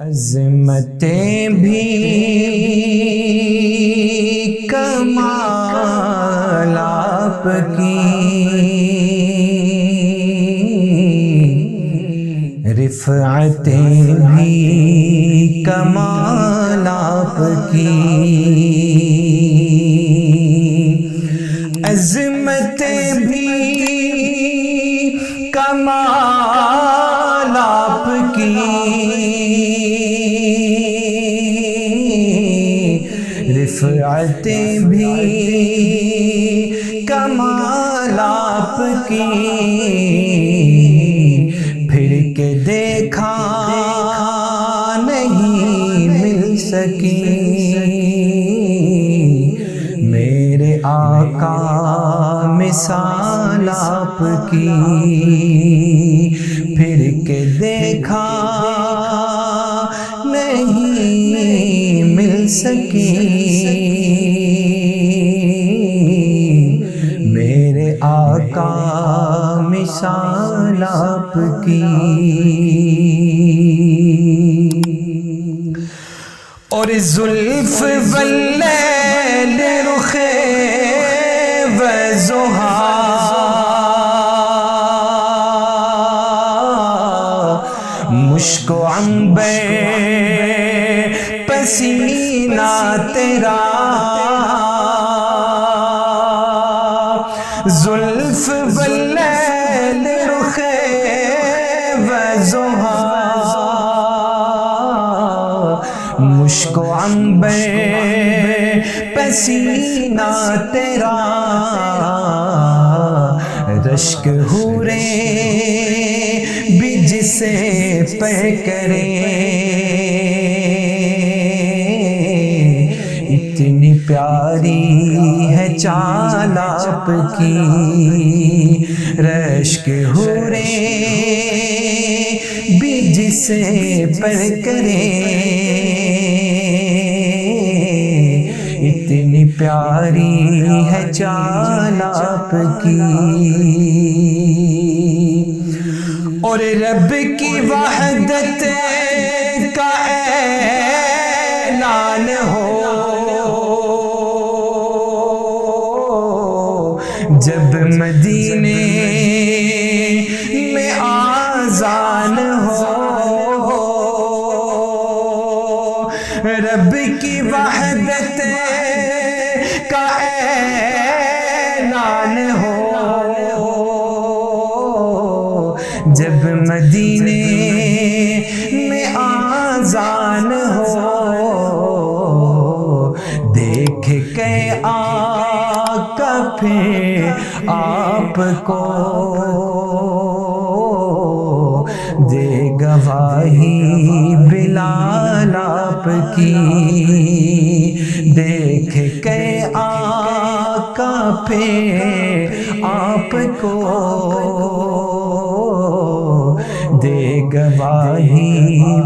عظمتیں بھی کمال آپ کی، رفعتیں بھی کمال آپ کی، عظمتیں بھی کمال آپ کی، رفعتیں بھی کمال آپ کی، پھر کے دیکھا نہیں مل سکی میرے آقا مثال آپ کی، پھر کے دیکھا نہیں مل سکی میرے آقا مثال آپ کی، اور زلف واللیل رخ وضحا مشک و عنبر پسینہ تیرا، زلف واللیل رخ وضحا مشک و عنبر پسینہ تیرا، رشک حوریں بھی جسے پہ کریں اتنی پیاری ہے چال آپ کی، رشک حوریں بھی جسے پر کریں اتنی پیاری ہے چال آپ کی، اور رب کی وحدت کا اعلان ہو جب مدینے میں آذان ہو، رب کی وحدت کا اعلان ہو جب مدینے میں آذان ہو، دیکھ کے آقا پھر آپ کو دے گواہی بلال آپ کی، دیکھ کے آقا پھر آپ کو دے گواہی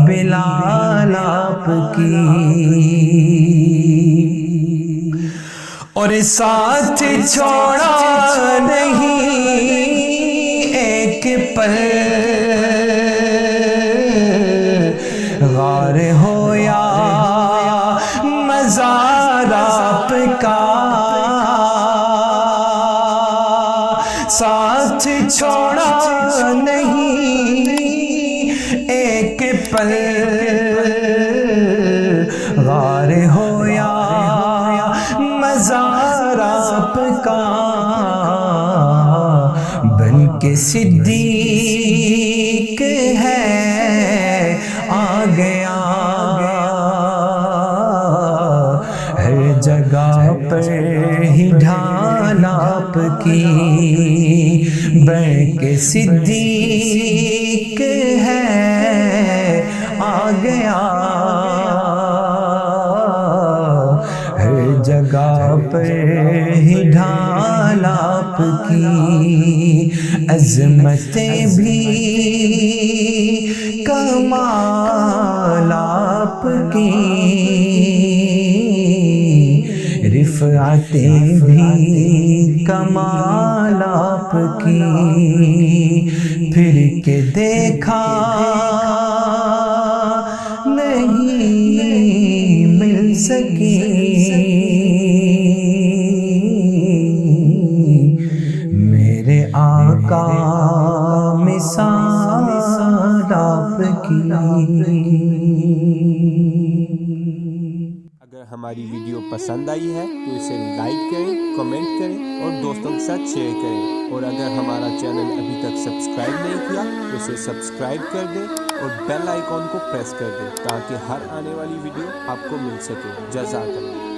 بلال آپ کی، اور ساتھ چھوڑا نہیں ایک پل غار ہو یا مزار آپ کا، ساتھ چھوڑا نہیں ایک پل غار ہو یا مزار آپ کا، بلکہ صدیق ہے آ گیا ہر جگہ پر ہی ڈھال آپ کی، بلکہ صدیق ہے آ گیا ہر جگہ پر ہی ڈھال آپ کی، عظمتیں بھی کمال آپ کی، رفعتیں بھی کمال آپ کی، پھر کے دیکھا میرے آقا مثال آپ کی۔ اگر ہماری ویڈیو پسند آئی ہے تو اسے لائک کریں، کمنٹ کریں اور دوستوں کے ساتھ شیئر کریں، اور اگر ہمارا چینل ابھی تک سبسکرائب نہیں کیا تو اسے سبسکرائب کر دیں اور بیل آئیکن کو پریس کر دیں تاکہ ہر آنے والی ویڈیو آپ کو مل سکے۔ جزاک اللہ۔